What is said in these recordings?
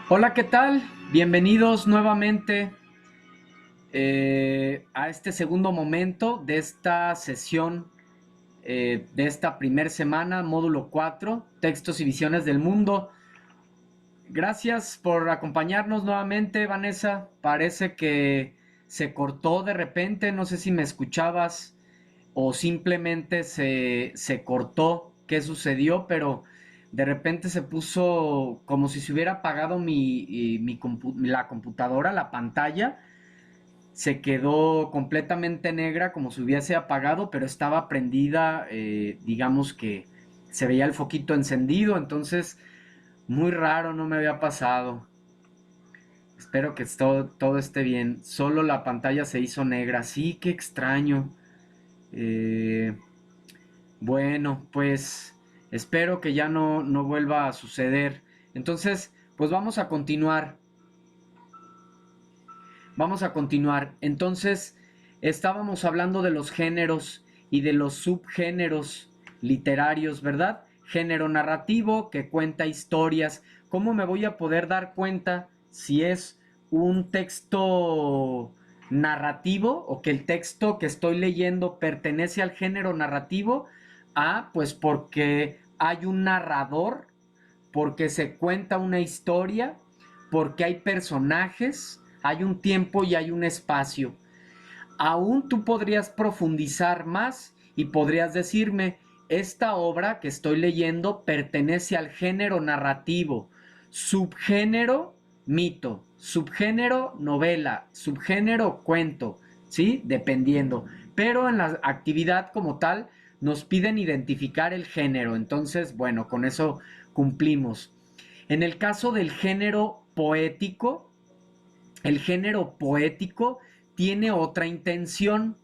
Hola, ¿qué tal? Bienvenidos nuevamente a este segundo momento de esta sesión de esta primer semana, módulo 4, textos y visiones del mundo. Gracias por acompañarnos nuevamente, Vanessa. Parece que se cortó de repente, no sé si me escuchabas o simplemente se cortó, qué sucedió, pero de repente se puso como si se hubiera apagado la computadora, la pantalla, se quedó completamente negra como si hubiese apagado, pero estaba prendida, digamos que se veía el foquito encendido, entonces muy raro, no me había pasado. Espero que todo esté bien. Solo la pantalla se hizo negra. Sí, qué extraño. Eh, Bueno, pues espero que ya no vuelva a suceder. Entonces, pues vamos a continuar. Vamos a continuar. Entonces, estábamos hablando de los géneros y de los subgéneros literarios, ¿verdad? Género narrativo que cuenta historias. ¿Cómo me voy a poder dar cuenta si es un texto narrativo o que el texto que estoy leyendo pertenece al género narrativo? Ah, pues porque hay un narrador, porque se cuenta una historia, porque hay personajes, hay un tiempo y hay un espacio. Aún tú podrías profundizar más y podrías decirme, esta obra que estoy leyendo pertenece al género narrativo, subgénero mito, subgénero novela, subgénero cuento, ¿sí? Dependiendo. Pero en la actividad como tal nos piden identificar el género, entonces, bueno, con eso cumplimos. En el caso del género poético, el género poético tiene otra intención.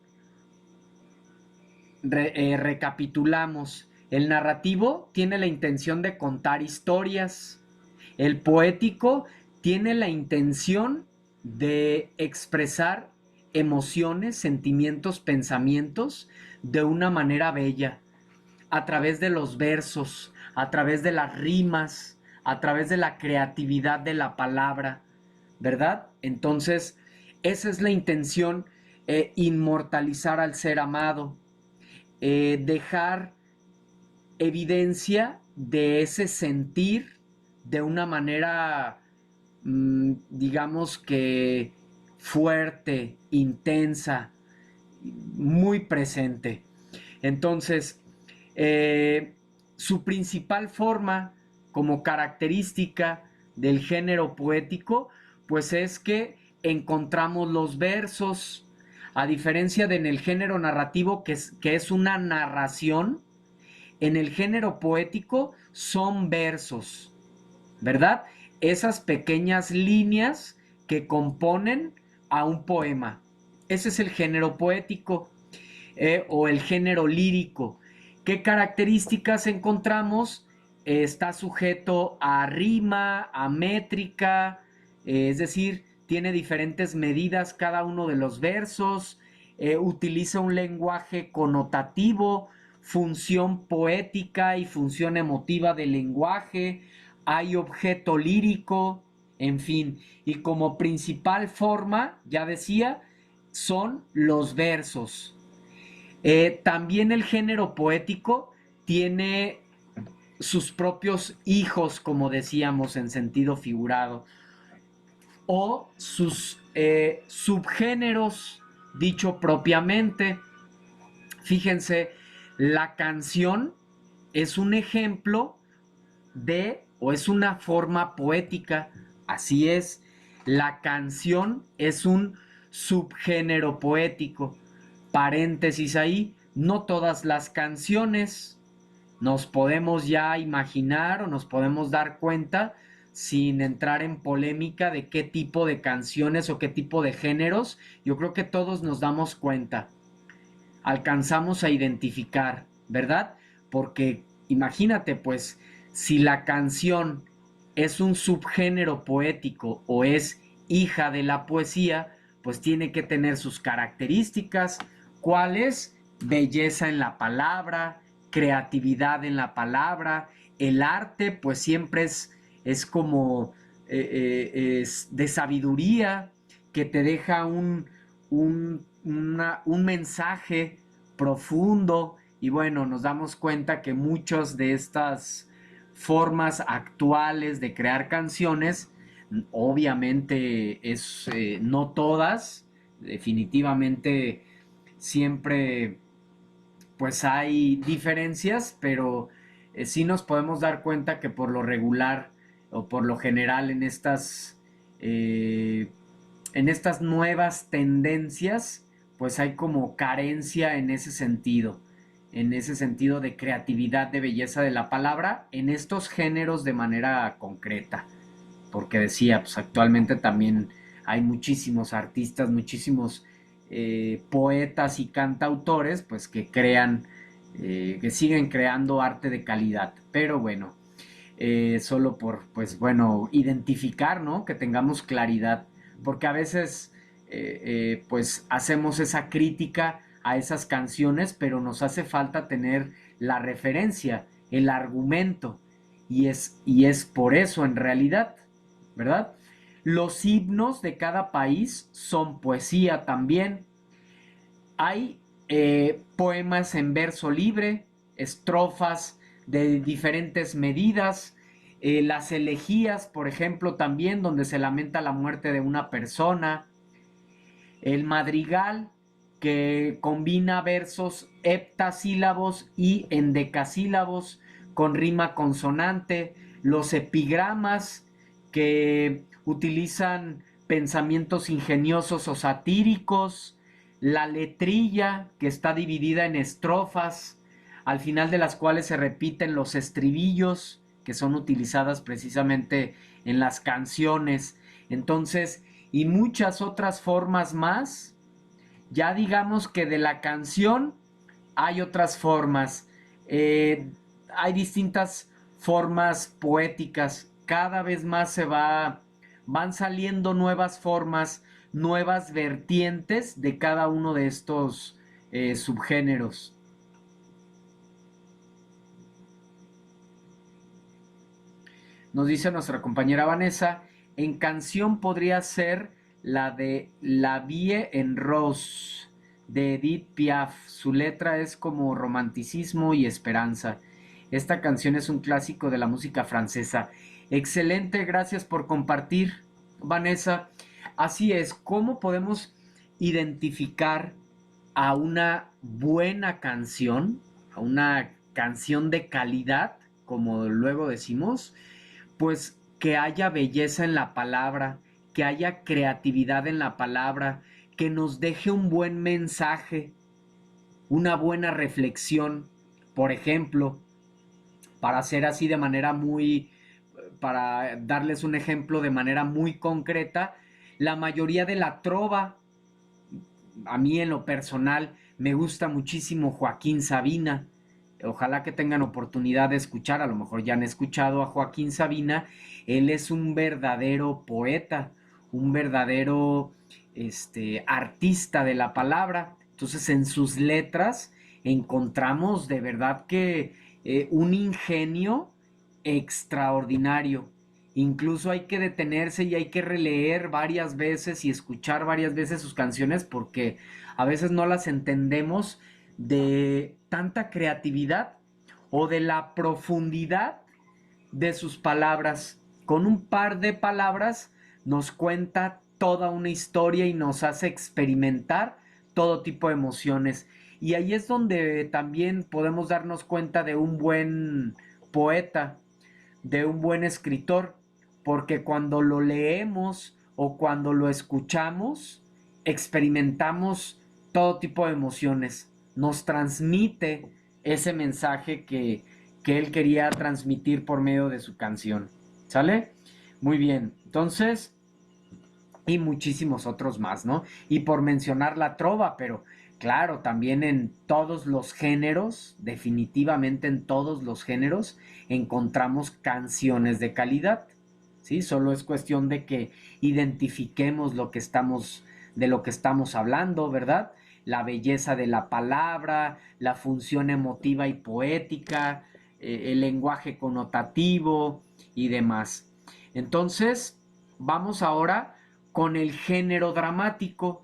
Recapitulamos. El narrativo tiene la intención de contar historias. El poético tiene la intención de expresar emociones, sentimientos, pensamientos de una manera bella, a través de los versos, a través de las rimas, a través de la creatividad de la palabra, ¿verdad? Entonces, esa es la intención, inmortalizar al ser amado, dejar evidencia de ese sentir de una manera, digamos que fuerte, intensa, muy presente. Entonces, eh, su principal forma como característica del género poético, pues es que encontramos los versos, a diferencia de en el género narrativo, que es una narración, en el género poético son versos, ¿verdad? Esas pequeñas líneas que componen a un poema. Ese es el género poético, o el género lírico. ¿Qué características encontramos? Está sujeto a rima, a métrica, es decir, tiene diferentes medidas cada uno de los versos, utiliza un lenguaje connotativo, función poética y función emotiva del lenguaje, hay objeto lírico, en fin, y como principal forma, ya decía, son los versos. También el género poético tiene sus propios hijos, como decíamos, en sentido figurado, o sus subgéneros, dicho propiamente. Fíjense, la canción es un ejemplo o es una forma poética, así es, la canción es un subgénero poético. Paréntesis ahí, no todas las canciones nos podemos ya imaginar o nos podemos dar cuenta sin entrar en polémica de qué tipo de canciones o qué tipo de géneros. Yo creo que todos nos damos cuenta, alcanzamos a identificar, ¿verdad? Porque imagínate, pues, si la canción es un subgénero poético o es hija de la poesía, pues tiene que tener sus características. ¿Cuáles? Belleza en la palabra, creatividad en la palabra, el arte, pues siempre es como de sabiduría, que te deja un mensaje profundo. Y bueno, nos damos cuenta que muchas de estas formas actuales de crear canciones, obviamente no todas, definitivamente siempre pues hay diferencias, pero sí nos podemos dar cuenta que por lo regular o por lo general en estas nuevas tendencias, pues hay como carencia en ese sentido de creatividad, de belleza de la palabra, en estos géneros de manera concreta. Porque decía, pues actualmente también hay muchísimos artistas, muchísimos poetas y cantautores, pues que siguen creando arte de calidad. Pero bueno, solo por, pues bueno, identificar, ¿no? Que tengamos claridad, porque a veces, pues hacemos esa crítica a esas canciones, pero nos hace falta tener la referencia, el argumento, y es por eso en realidad, ¿verdad? Los himnos de cada país son poesía también. Hay poemas en verso libre, estrofas de diferentes medidas, las elegías, por ejemplo, también donde se lamenta la muerte de una persona, el madrigal, que combina versos heptasílabos y endecasílabos con rima consonante, los epigramas, que utilizan pensamientos ingeniosos o satíricos, la letrilla, que está dividida en estrofas, al final de las cuales se repiten los estribillos, que son utilizadas precisamente en las canciones. Entonces, y muchas otras formas más. Ya digamos que de la canción hay otras formas. Hay distintas formas poéticas. Cada vez más van saliendo nuevas formas, nuevas vertientes de cada uno de estos subgéneros. Nos dice nuestra compañera Vanessa, en canción podría ser la de La Vie en Rose de Edith Piaf. Su letra es como romanticismo y esperanza. Esta canción es un clásico de la música francesa. Excelente, gracias por compartir, Vanessa. Así es, ¿cómo podemos identificar a una buena canción, a una canción de calidad, como luego decimos? Pues que haya belleza en la palabra, que haya creatividad en la palabra, que nos deje un buen mensaje, una buena reflexión. Por ejemplo, para hacer así de manera muy, para darles un ejemplo de manera muy concreta, la mayoría de la trova, a mí en lo personal, me gusta muchísimo Joaquín Sabina. Ojalá que tengan oportunidad de escuchar, a lo mejor ya han escuchado a Joaquín Sabina. Él es un verdadero poeta, un verdadero artista de la palabra. Entonces en sus letras encontramos de verdad que un ingenio extraordinario. Incluso hay que detenerse y hay que releer varias veces y escuchar varias veces sus canciones porque a veces no las entendemos de tanta creatividad o de la profundidad de sus palabras. Con un par de palabras nos cuenta toda una historia y nos hace experimentar todo tipo de emociones. Y ahí es donde también podemos darnos cuenta de un buen poeta, de un buen escritor, porque cuando lo leemos o cuando lo escuchamos, experimentamos todo tipo de emociones. Nos transmite ese mensaje que él quería transmitir por medio de su canción. ¿Sale? Muy bien. Entonces, y muchísimos otros más, ¿no? Y por mencionar la trova, pero claro, también en todos los géneros, definitivamente en todos los géneros, encontramos canciones de calidad, ¿sí? Solo es cuestión de que identifiquemos de lo que estamos hablando, ¿verdad? La belleza de la palabra, la función emotiva y poética, el lenguaje connotativo y demás. Entonces, vamos ahora con el género dramático.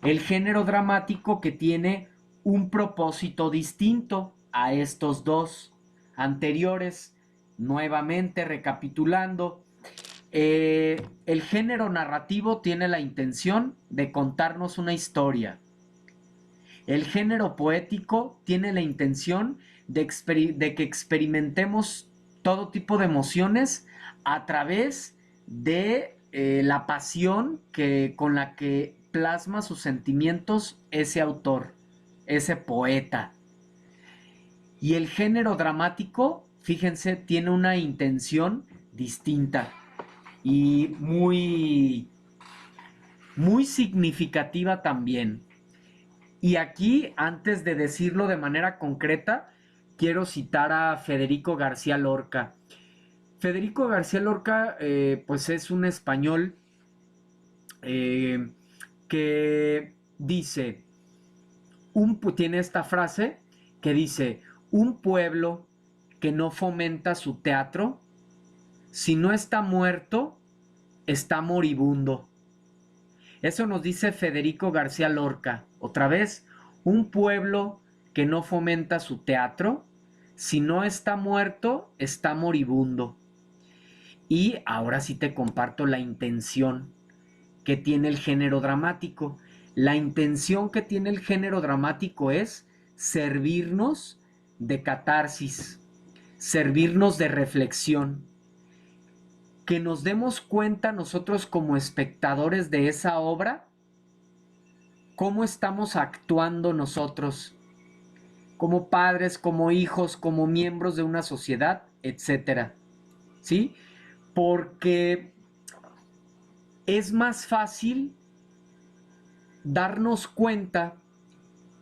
El género dramático que tiene un propósito distinto a estos dos anteriores. Nuevamente recapitulando, el género narrativo tiene la intención de contarnos una historia. El género poético tiene la intención de que experimentemos todo tipo de emociones a través de la pasión con la que plasma sus sentimientos ese autor, ese poeta. Y el género dramático, fíjense, tiene una intención distinta y muy significativa también. Y aquí, antes de decirlo de manera concreta, quiero citar a Federico García Lorca. Federico García Lorca, pues es un español que dice, tiene esta frase que dice, un pueblo que no fomenta su teatro, si no está muerto, está moribundo. Eso nos dice Federico García Lorca. Otra vez, un pueblo que no fomenta su teatro, si no está muerto, está moribundo. Y ahora sí te comparto la intención que tiene el género dramático. La intención que tiene el género dramático es servirnos de catarsis, servirnos de reflexión, que nos demos cuenta nosotros como espectadores de esa obra, cómo estamos actuando nosotros, como padres, como hijos, como miembros de una sociedad, etcétera. ¿Sí? Porque es más fácil darnos cuenta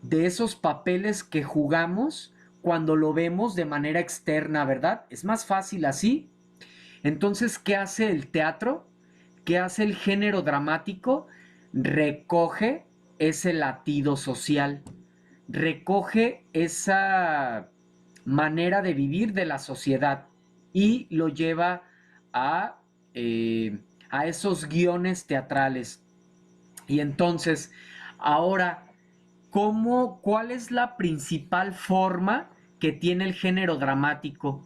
de esos papeles que jugamos cuando lo vemos de manera externa, ¿verdad? Es más fácil así. Entonces, ¿qué hace el teatro? ¿Qué hace el género dramático? Recoge ese latido social, recoge esa manera de vivir de la sociedad y lo lleva a, a esos guiones teatrales. Y entonces, ahora, ¿cuál es la principal forma que tiene el género dramático?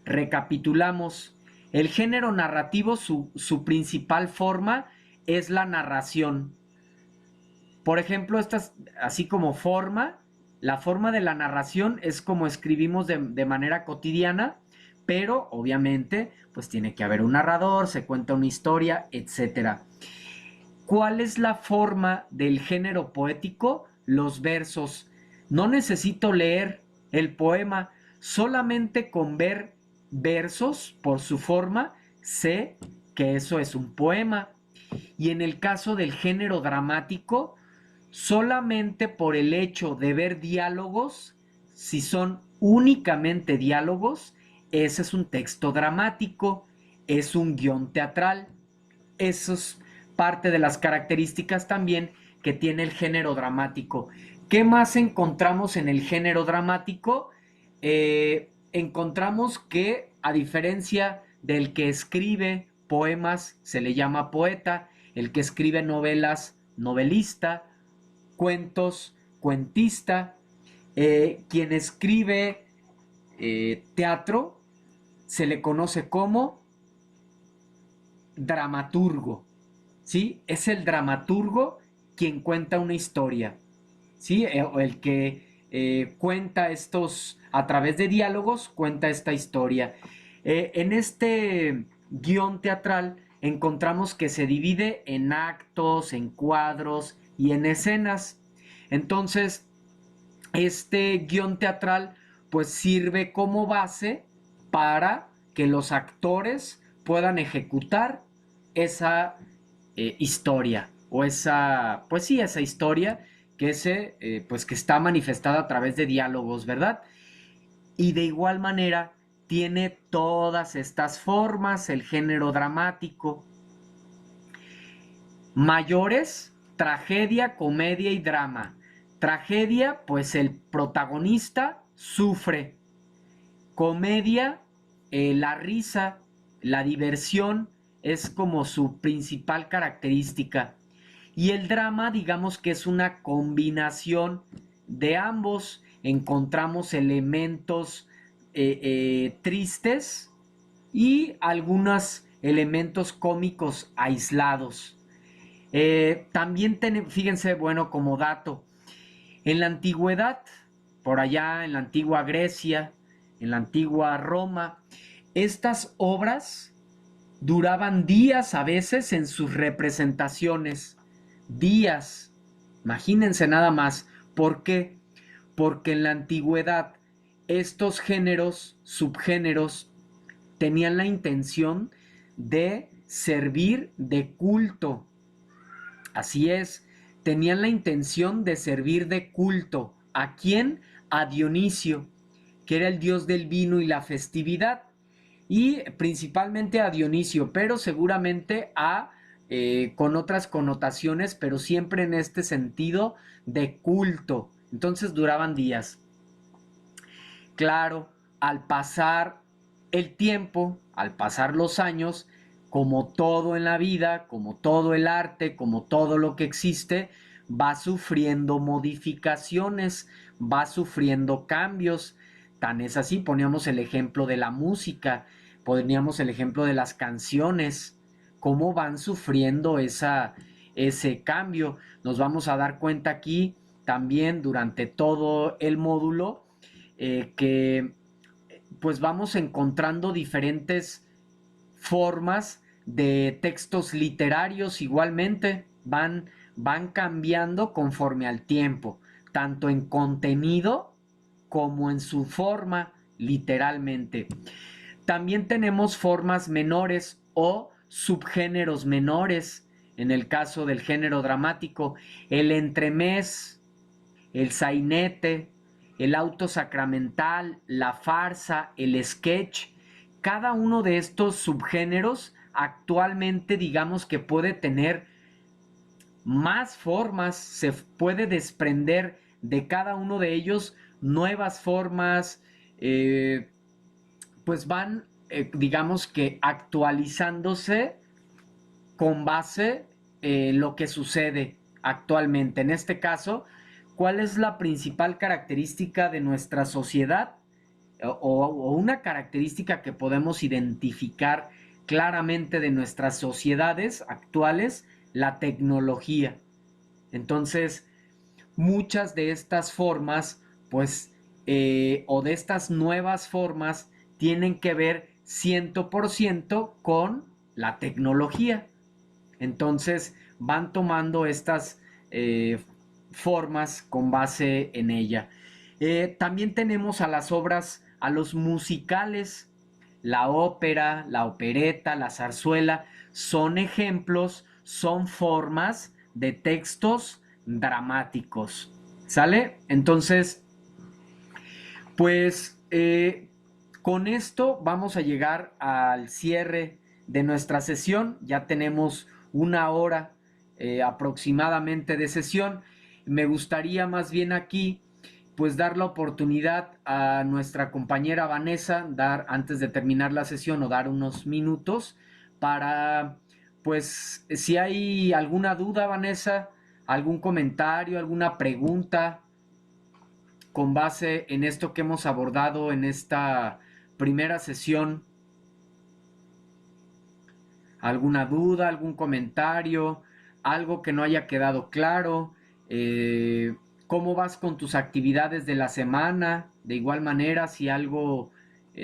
Recapitulamos. El género narrativo, su principal forma es la narración. Por ejemplo, así como forma, la forma de la narración es como escribimos de manera cotidiana, pero obviamente pues tiene que haber un narrador, se cuenta una historia, etcétera. ¿Cuál es la forma del género poético? Los versos. No necesito leer el poema, solamente con ver versos por su forma sé que eso es un poema. Y en el caso del género dramático, solamente por el hecho de ver diálogos, si son únicamente diálogos, ese es un texto dramático, es un guión teatral. Eso es parte de las características también que tiene el género dramático. ¿Qué más encontramos en el género dramático? Encontramos que, a diferencia del que escribe poemas, se le llama poeta, el que escribe novelas, novelista, cuentos, cuentista, quien escribe teatro, se le conoce como dramaturgo. ¿Sí? Es el dramaturgo quien cuenta una historia, ¿sí? O el que cuenta estos, a través de diálogos, cuenta esta historia. En este guión teatral encontramos que se divide en actos, en cuadros y en escenas. Entonces, este guión teatral pues sirve como base para que los actores puedan ejecutar esa historia o esa, pues sí, esa historia pues que está manifestada a través de diálogos, ¿verdad? Y de igual manera tiene todas estas formas, el género dramático, mayores, tragedia, comedia y drama. Tragedia, pues el protagonista sufre. Comedia, la risa, la diversión, es como su principal característica. Y el drama, digamos que es una combinación de ambos. Encontramos elementos tristes y algunos elementos cómicos aislados. También fíjense, bueno, como dato, en la antigüedad, por allá en la antigua Grecia, en la antigua Roma, estas obras duraban días a veces en sus representaciones. Días. Imagínense nada más. ¿Por qué? Porque en la antigüedad estos géneros, subgéneros, tenían la intención de servir de culto. Así es, tenían la intención de servir de culto. ¿A quién? A Dionisio, que era el dios del vino y la festividad, y principalmente a Dionisio, pero seguramente con otras connotaciones, pero siempre en este sentido de culto. Entonces duraban días. Claro, al pasar el tiempo, al pasar los años, como todo en la vida, como todo el arte, como todo lo que existe, va sufriendo modificaciones, va sufriendo cambios. Tan es así, poníamos el ejemplo de la música, poníamos el ejemplo de las canciones, cómo van sufriendo ese cambio. Nos vamos a dar cuenta aquí también durante todo el módulo que pues vamos encontrando diferentes formas de textos literarios igualmente, van cambiando conforme al tiempo, tanto en contenido como en su forma, literalmente. También tenemos formas menores o subgéneros menores, en el caso del género dramático, el entremés, el sainete, el auto sacramental, la farsa, el sketch. Cada uno de estos subgéneros actualmente digamos que puede tener más formas, se puede desprender de cada uno de ellos nuevas formas, pues van, digamos que actualizándose con base en lo que sucede actualmente. En este caso, ¿cuál es la principal característica de nuestra sociedad o una característica que podemos identificar claramente de nuestras sociedades actuales? La tecnología. Entonces, muchas de estas formas, pues, o de estas nuevas formas, tienen que ver 100% con la tecnología. Entonces van tomando estas formas con base en ella. También tenemos a las obras, a los musicales, la ópera, la opereta, la zarzuela, son ejemplos, son formas de textos dramáticos. ¿Sale? Entonces, pues con esto vamos a llegar al cierre de nuestra sesión. Ya tenemos una hora aproximadamente de sesión. Me gustaría más bien aquí pues dar la oportunidad a nuestra compañera Vanessa, dar antes de terminar la sesión o dar unos minutos para pues si hay alguna duda, Vanessa, algún comentario, alguna pregunta con base en esto que hemos abordado en esta primera sesión. ¿Alguna duda, algún comentario, algo que no haya quedado claro? ¿Cómo vas con tus actividades de la semana? De igual manera, si algo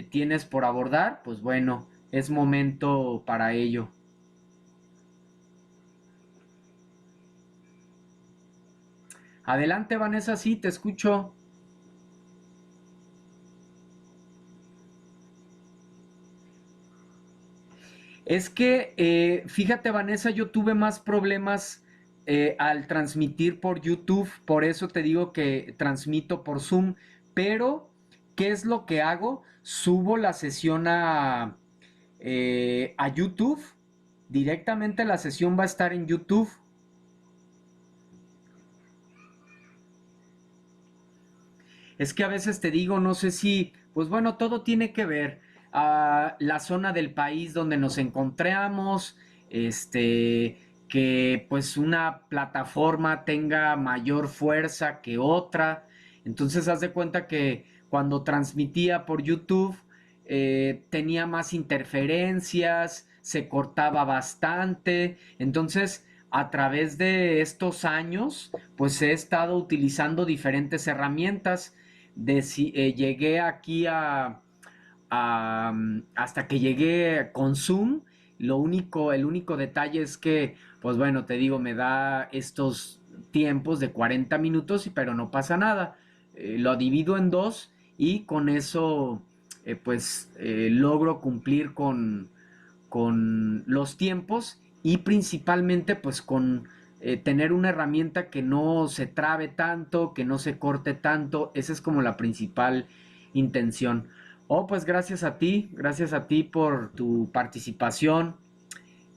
tienes por abordar, pues bueno, es momento para ello. Adelante, Vanessa, sí, te escucho. Es que, fíjate, Vanessa, yo tuve más problemas al transmitir por YouTube, por eso te digo que transmito por Zoom, pero ¿qué es lo que hago? Subo la sesión a YouTube, directamente la sesión va a estar en YouTube. Es que a veces te digo, no sé si, pues bueno, todo tiene que ver. la zona del país donde nos encontramos, que pues una plataforma tenga mayor fuerza que otra. Entonces haz de cuenta que cuando transmitía por YouTube tenía más interferencias, se cortaba bastante. Entonces, a través de estos años, pues he estado utilizando diferentes herramientas. Llegué aquí hasta que llegué con Zoom. El único detalle es que, pues bueno, te digo, me da estos tiempos de 40 minutos, pero no pasa nada. Lo divido en dos y con eso, logro cumplir con los tiempos y principalmente, pues con tener una herramienta que no se trabe tanto, que no se corte tanto. Esa es como la principal intención. Oh, pues gracias a ti por tu participación.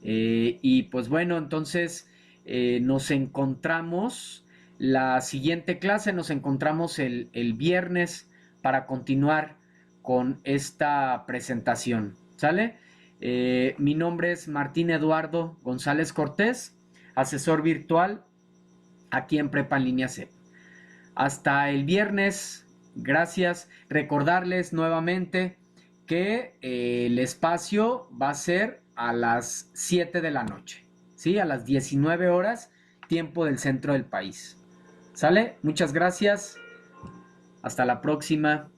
Y pues bueno, entonces nos encontramos la siguiente clase, nos encontramos el viernes para continuar con esta presentación. ¿Sale? Mi nombre es Martín Eduardo González Cortés, asesor virtual aquí en Prepa en Línea C. Hasta el viernes. Gracias. Recordarles nuevamente que el espacio va a ser a las 7 de la noche. ¿Sí? A las 19 horas, tiempo del centro del país. ¿Sale? Muchas gracias. Hasta la próxima.